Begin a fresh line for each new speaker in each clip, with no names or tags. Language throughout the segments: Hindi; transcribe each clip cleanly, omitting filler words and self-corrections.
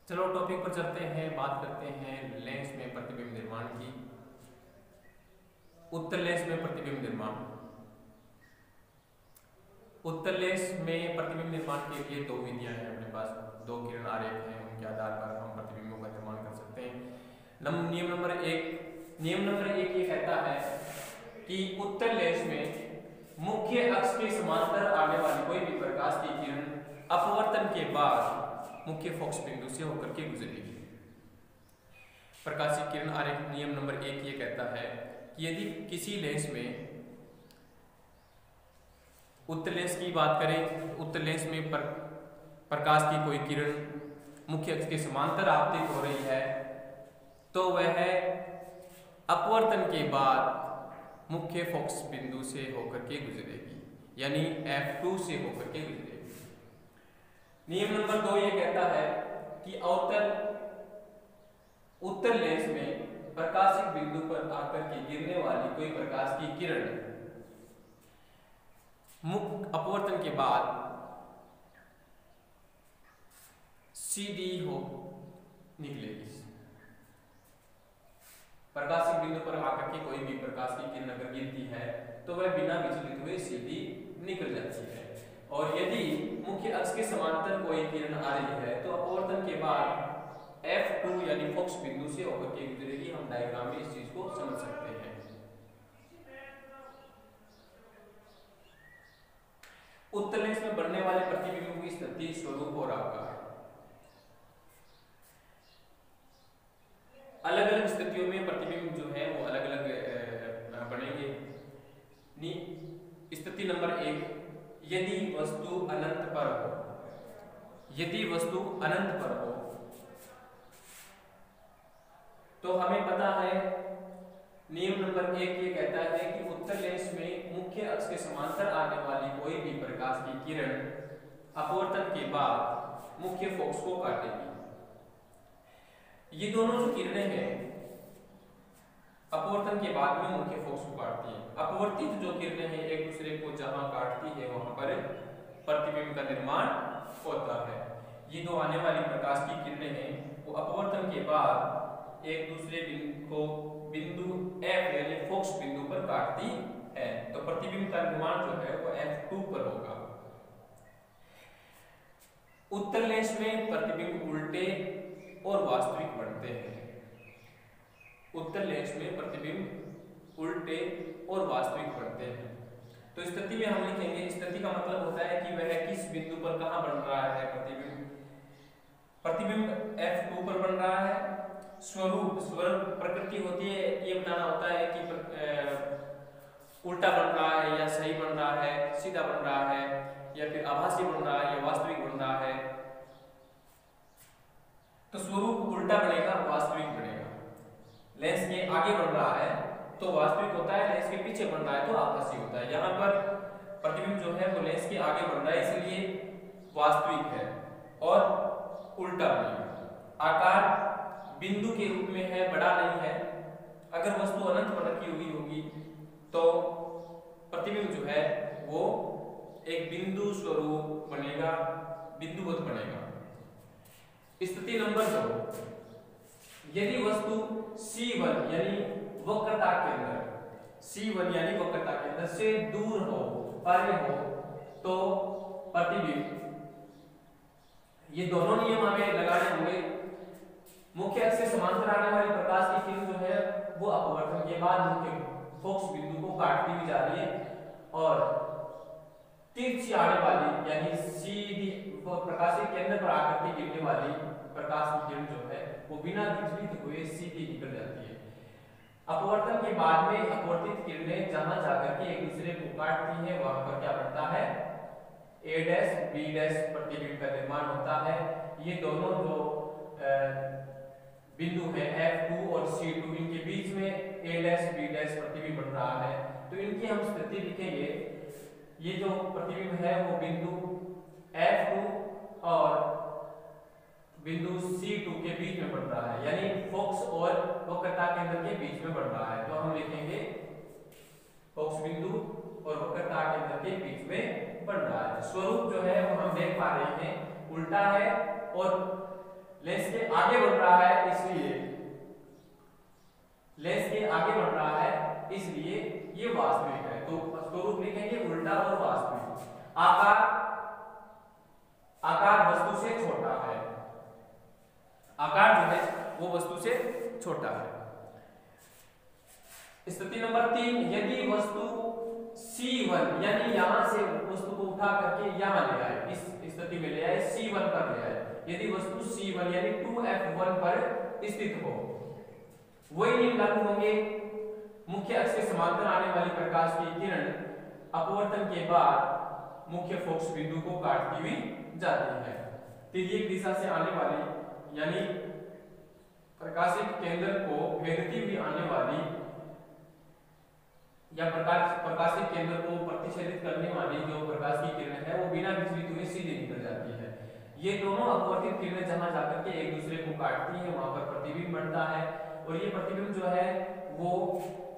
चलो टॉपिक पर चलते हैं, बात करते हैं लेंस में प्रतिबिंब निर्माण की। उत्तल लेंस में प्रतिबिंब निर्माण। उत्तल लेंस में प्रतिबिंब निर्माण के लिए दो विधियां हैं अपने पास, दो किरण आरेख हैं, उनके आधार पर हम प्रतिबिंबों का निर्माण कर सकते हैं। नियम नंबर एक ये कहता है कि उत्तल लेंस में मुख्य अक्ष के समांतर आने वाली कोई भी प्रकाश की किरण अपवर्तन के बाद मुख्य फोकस बिंदु से होकर के गुजरेगी। प्रकाशीय किरण आरेख नियम नंबर एक ये कहता है कि यदि किसी लेंस में, उत्तल लेंस की बात करें, उत्तल लेंस में प्रकाश की कोई किरण मुख्य अक्ष के समांतर आपतित हो रही है तो वह अपवर्तन के बाद मुख्य फोकस बिंदु से होकर के गुजरेगी, यानी F2 से होकर के गुजरेगी। नियम नंबर 2 ये कहता है कि उत्तल लेंस में प्रकाशिक बिंदु पर आकर के गिरने वाली कोई प्रकाश की किरण मुख्य अपवर्तन के बाद सीधी हो निकलेगी। प्रकाशिक बिंदु पर आकर के कोई भी प्रकाश की किरण अगर गिरती है तो वह बिना विचलित हुए सीधी निकल जाती है। और यदि मुख्य अक्ष के समांतर कोई किरण आ रही है तो अपवर्तन के बाद F2 यानी फोकस बिंदु से होकर के गुजरेगी। हम डायग्राम में इस चीज को समझ सकते हैं। उत्तल लेंस में बनने वाले प्रतिबिंबों की स्थिति, स्वरूप और आकार अलग अलग स्थितियों में प्रतिबिंब जो है वो अलग अलग बनेंगे। स्थिति नंबर 1, यदि वस्तु अनंत पर हो, यदि वस्तु अनंत पर हो तो हमें पता है नियम नंबर 1 ये कहता है कि उत्तल लेंस में मुख्य अक्ष के समांतर आने वाली कोई भी प्रकाश की किरण अपवर्तन के बाद मुख्य फोकस को काटेगी। ये दोनों जो किरणें हैं अपवर्तन के बाद में मुख्य फोकस को काटती हैं। अपवर्तित जो किरणें हैं एक दूसरे को जहां काटती है वहां पर प्रतिबिंब का निर्माण होता है। ये दो आने वाली प्रकाश की किरणें हैं वो अपवर्तन के बाद एक दूसरे बिंदु F यानी फोकस बिंदु पर काटती है, तो प्रतिबिंब का निर्माण जो है वो F2 पर होगा। उत्तल लेंस में प्रतिबिंब उल्टे और वास्तविक बनते हैं। उत्तल लेंस में प्रतिबिंब उल्टे और वास्तविक बनते हैं। तो स्थिति में हम लिखेंगे, स्थिति का मतलब होता है कि वह किस बिंदु पर कहां बन रहा है प्रतिबिंब। प्रतिबिंब F2 पर बन रहा है। स्वरूप प्रकृति होती है, ये बताना होता है कि उल्टा बन रहा है या सही बन रहा है, सीधा बन रहा है या फिर आभासी बन रहा है या वास्तविक बन रहा है। तो स्वरूप उल्टा बनेगा, वास्तविक बनेगा। लेंस के आगे बन रहा है तो वास्तविक होता है, लेंस के पीछे बन रहा है तो आभासी होता है। यहाँ पर प्रतिबिंब जो है वो लेंस के आगे बन रहा है इसलिए वास्तविक है और उल्टा बनेगा। आकार बिंदु के रूप में है, बड़ा नहीं है। अगर वस्तु अनंत पर रखी हुई होगी तो प्रतिबिंब जो है वो एक बिंदु स्वरूप बनेगा, बिंदुवत बनेगा। स्थिति नंबर 2, यदि वस्तु C1 यानी वक्रता केंद्र, C1 यानी वक्रता केंद्र से दूर हो, परे हो, तो प्रतिबिंब, ये दोनों नियम हमें लगाने होंगे। मुख्य अक्ष से समांतर आने वाली प्रकाश की किरण जो है वो अपवर्तन के बाद मुख्य फोकस बिंदु को काटती हुई जा रही है और तिरछी आने वाली यानी सीधी प्रकाश के केंद्र पर आकर के गिरने वाली प्रकाश की किरण जो है वो बिना विचलित हुए सीधी निकल जाती है। अपवर्तन के बाद में अपवर्तित किरणें जहां जाकर के एक दूसरे को काटती है वहां पर क्या बनता है, A' B' प्रतिबिंब का निर्माण होता है। ये दोनों जो बिंदु है F2 और C2 इनके बीच में A' B' प्रतिबिंब बन रहा है, तो इनकी हम स्थिति लिखेंगे। ये जो प्रतिबिंब है वो बिंदु F2 और बिंदु C2 के बीच में बन रहा है, यानी फोकस और वक्रता केंद्र के बीच में बन रहा है। तो हम लिखेंगे फोकस बिंदु और वक्रता केंद्र के बीच में बन रहा है। स्वरूप जो है वो हम देख पा रहे हैं उल्टा है और लेंस के आगे बढ़ रहा है इसलिए लेंस के आगे बढ़ रहा है इसलिए ये वास्तविक है। तो स्वरूप लिखेंगे उल्टा और वास्तविक। आकार आकार वस्तु से छोटा है, आकार जो है वो वस्तु से छोटा है। स्थिति नंबर 3, यदि वस्तु C1 यानी यहां से वस्तु को उठा करके यहां ले आए, इस स्थिति में ले आए, C1 पर ले आए, यदि वस्तु C1 यानी 2F1 पर स्थित हो, वही नियम लागू होंगे। मुख्य अक्ष के समांतर आने वाली प्रकाश की किरण अपवर्तन के बाद मुख्य फोकस बिंदु को काटती हुई जाती है। तिर्यक दिशा से आने वाली यानी प्रकाशिक केंद्र को भेदती हुई आने वाली या प्रकाशिक केंद्र को प्रतिच्छेदित करने वाली जो प्रकाश की किरण है वो बिना विचलित हुए सीधे निकल जाती है। ये दोनों अपवर्तित किरणें जहां जाकर के एक दूसरे को काटती हैं वहां पर प्रतिबिंब बनता है, और ये प्रतिबिंब जो है वो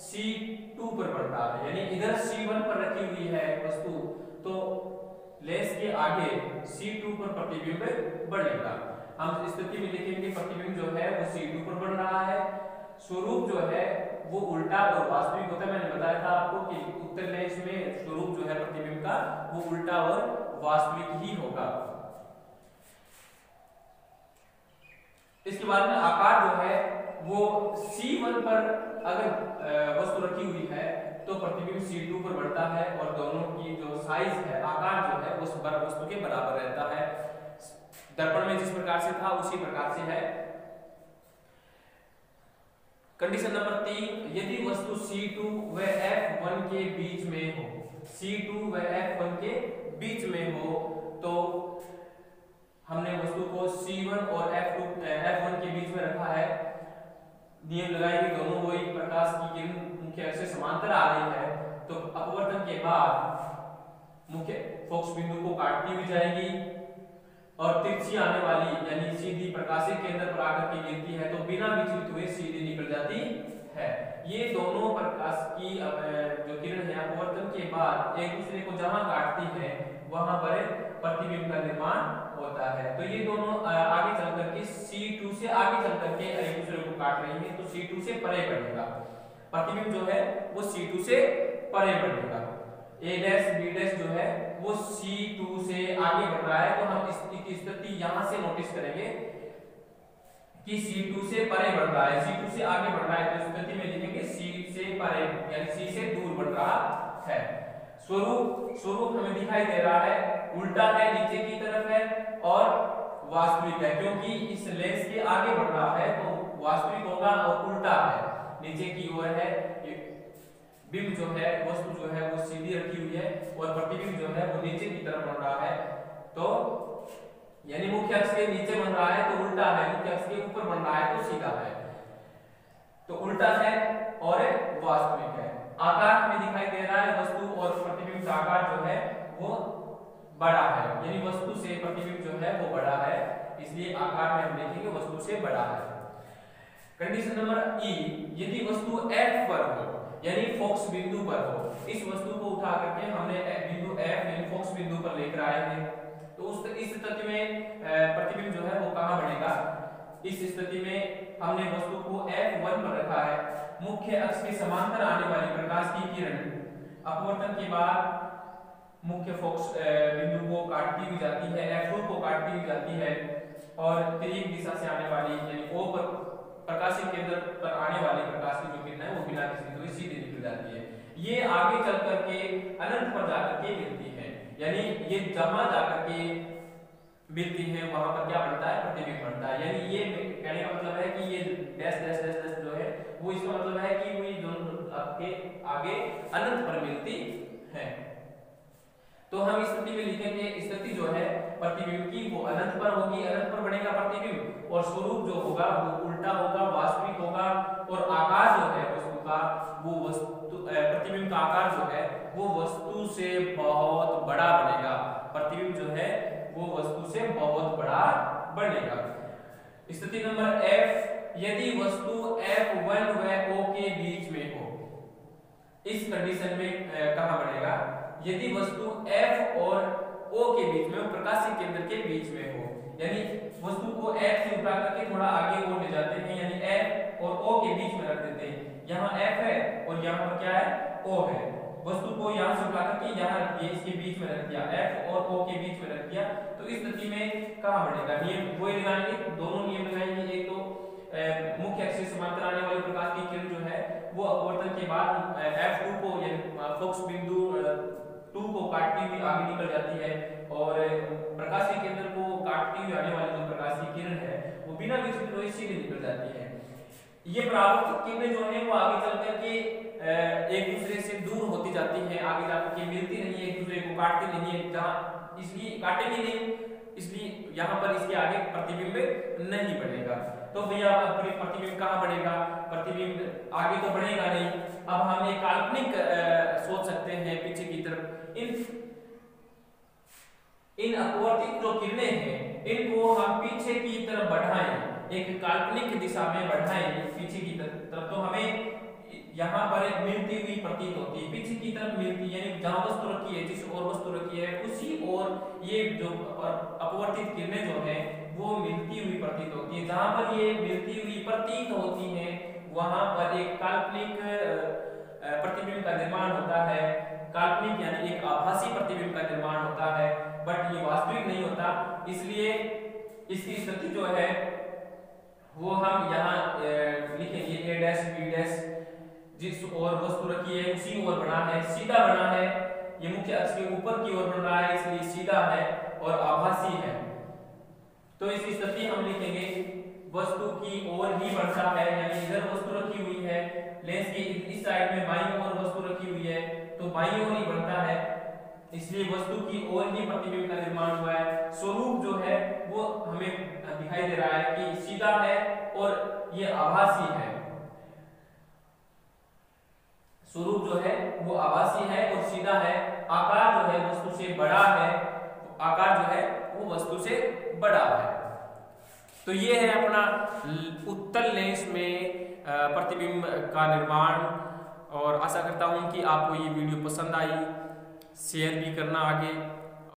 C2 पर पड़ता है, यानी इधर C1 पर रखी हुई है वस्तु, तो लेंस के आगे C2 पर प्रतिबिंब बढ़ेगा। हम स्थिति में लिखेंगे प्रतिबिंब जो है वो C2 पर बढ़ रहा है। स्वरूप जो है वो उल्टा और वास्तविक होता है। मैंने बताया था आपको कि उत्तर लेंस में स्वरूप जो है प्रतिबिंब का वो उल्टा और वास्तविक ही होगा। इसके बाद में आकार जो है वो C1 पर अगर वस्तु रखी हुई है तो प्रतिबिंब C2 पर बढ़ता है, और दोनों की जो साइज है, आकार जो है उस वस्तु के बराबर रहता है। दर्पण में जिस प्रकार से था उसी प्रकार से है। कंडीशन नंबर 3, यदि वस्तु C2 व F1 के बीच में हो, C2 व F1 के बीच में हो, तो हमने वस्तु को C1 और F1 के बीच में रखा है। नियम लगाएंगे दोनों वही प्रकाश की किरण मुख्य अक्ष से समांतर आ रही है, तो अपवर्तन के बाद मुख्य फोकस बिंदु को काटती हुई जाएगी और तिरछी आने वाली यानी सीधी प्रकाशिक केंद्र पर आकर के गिरती है, तो बिना विचलित हुए सीधी निकल जाती है। ये दोनों प्रकाश की जो किरण है अपवर्तन के बाद एक दूसरे को जहां काटती है वहां पर प्रतिबिंब का निर्माण होता है। तो ये दोनों आगे चल करके C2 से आगे चल करके एक दूसरे को काट रही है, तो C2 से परे बढ़ेगा। प्रतिबिंब जो है वो C2 से परे बढ़ेगा। A' B' जो है वो C2 से आगे बढ़ रहा है, तो हम इस स्थिति यहां से नोटिस करेंगे कि C2 से परे बढ़ रहा है, C2 से आगे बढ़ रहा है, तो स्थिति में लिखेंगे C से परे यानी C से दूर बढ़ रहा है। स्वरूप हमें दिखाई दे रहा है उल्टा है, नीचे की तरफ है, और वास्तविक है, क्योंकि इस लेंस के आगे बढ़ रहा है तो वास्तविक होगा, और उल्टा है, नीचे की ओर है। बिंब जो है वस्तु जो है वो सीधी रखी हुई है और प्रतिबिंब जो है वो नीचे की तरफ बन रहा है, तो यानी मुख्य अक्ष के नीचे बन रहा है तो उल्टा है, मुख्य अक्ष के ऊपर बन रहा है तो सीधा है, तो उल्टा है और वास्तविक है। आकार हमें दिखाई दे रहा है वस्तु और प्रतिबिंब का आकार जो है वो बड़ा है, यानी वस्तु से प्रतिबिंब जो है वो बड़ा है, इसलिए आकार में हम लिखेंगे वस्तु से बड़ा है। कंडीशन नंबर ई, यदि वस्तु F पर हो यानी फोकस बिंदु पर हो, इस वस्तु को उठा करके हमने बिंदु F यानी फोकस बिंदु पर लेकर आए हैं, तो इस स्थिति में प्रतिबिंब जो है वो कहां बढ़ेगा। इस स्थिति में हमने वस्तु को F1 पर रखा है। मुख्य अक्ष के समांतर आने वाली प्रकाश की किरण अपवर्तन के बाद मुख्य फोकस बिंदु को काटती हुई जाती है, F2 को काटती हुई जाती है, और तिर्यक दिशा से आने वाली यानी O पर प्रकाशिक केंद्र पर आने वाली प्रकाश की जो किरण है वो बिना किसी दूरी सीधे निकल जाती है। ये आगे चल करके अनंत पर जाकर के मिलती है, यानी ये जहां जाकर के मिलती है वहां पर क्या बनता है, प्रतिबिंब बनता है। यानी ये कहने का मतलब है कि ये डैश डैश डैश डैश जो है वो इसका मतलब है कि वो दोनों आपके आगे अनंत पर मिलती है। तो हम इस स्थिति में लिखेंगे स्थिति जो है प्रतिबिंब की वो अनंत पर होगी, अनंत पर बनेगा प्रतिबिंब, और स्वरूप जो होगा वो उल्टा होगा, वास्तविक होगा, और आकार जो है वस्तु का वो प्रतिबिंब का आकार जो है वो वस्तु से बहुत बड़ा बनेगा। प्रतिबिंब जो है वो वस्तु से बहुत बड़ा बनेगा। स्थिति नंबर F, यदि वस्तु F1 व O के बीच में हो, इस कंडीशन में कहां बनेगा, यदि वस्तु F और O के बीच में, प्रकाशीय केंद्र के बीच में हो। यानी वस्तु को F से उठा करके थोड़ा आगे और ले जाते हैं, यानी F और O के बीच में रख देते हैं। यहाँ F है और यहाँ पर क्या है, O है। वस्तु को यहाँ से उठा करके यहाँ रख दिया, इसके बीच में रख दिया, F और O के बीच में रख दिया। तो इस स्थिति में कहाँ बढ़ेगा, नियम वही लगाएंगे, दोनों नियम लगाएंगे। एक तो मुख्य अक्ष से समांतर आने वाले प्रकाश की किरण जो है वो अपवर्तन के बाद F2 को यानी फोकस बिंदु 2 को काटती हुई आगे निकल जाती है, और प्रकाश के केंद्र को काटती हुई आने वाली जो प्रकाश की किरण है वो बिना विचलित हुए सीधे निकल जाती है। ये परावर्तित किरणें जो है वो आगे चल करके एक दूसरे से दूर होती जाती है, आगे जाकर के मिलती नहीं है, एक दूसरे को काटती नहीं है, जहां इसलिए काटेगी नहीं, इसलिए यहाँ पर इसके आगे प्रतिबिंब नहीं बढ़ेगा। तो भैया प्रतिबिंब कहाँ बढ़ेगा, प्रतिबिंब आगे तो बढ़ेगा नहीं। अब हम एक काल्पनिक सोच सकते हैं पीछे की तरफ, इन अपवर्तित जो किरणें हैं इनको हम पीछे की तरफ बढ़ाएं, एक काल्पनिक दिशा में बढ़ाएं पीछे की तरफ, तो हमें यहाँ पर मिलती हुई प्रतीत होती है, पीछे की तरफ मिलती, यानी जहां वस्तु रखी है, जिस और वस्तु रखी है उसी और ये जो अपवर्तित किरणें जो है वो मिलती हुई प्रतीत होती है। जहां पर ये मिलती हुई प्रतीत होती है वहां पर एक काल्पनिक प्रतिबिंब का निर्माण होता है, काल्पनिक यानी एक आभासी प्रतिबिंब का निर्माण होता है, बट ये वास्तविक नहीं होता। इसलिए इसकी स्थिति जो है वो हम यहाँ लिखेंगे a डैश b डैश, जिस ओर वस्तु रखी है उसी ओर बना है, सीधा बना है, ये मुख्य अक्ष के ऊपर की ओर बन रहा है इसलिए सीधा है और आभासी है। तो इस स्थिति हम लिखेंगे वस्तु की ओर ही बढ़ता है, यानी इधर वस्तु रखी हुई है, लेंस के इस साइड में बाईं ओर वस्तु रखी हुई है तो बाईं ओर ही बढ़ता है, इसलिए वस्तु की ओर ही प्रतिबिंब का निर्माण हुआ है। स्वरूप जो है वो हमें दिखाई दे रहा है कि सीधा है और ये आभासी है, स्वरूप जो है वो आभासी है और सीधा है। आकार जो है वस्तु से बड़ा है, आकार जो है वो वस्तु से बड़ा है। तो ये है अपना उत्तल लेंस में प्रतिबिंब का निर्माण, और आशा करता हूं कि आपको ये वीडियो पसंद आई, शेयर भी करना आगे।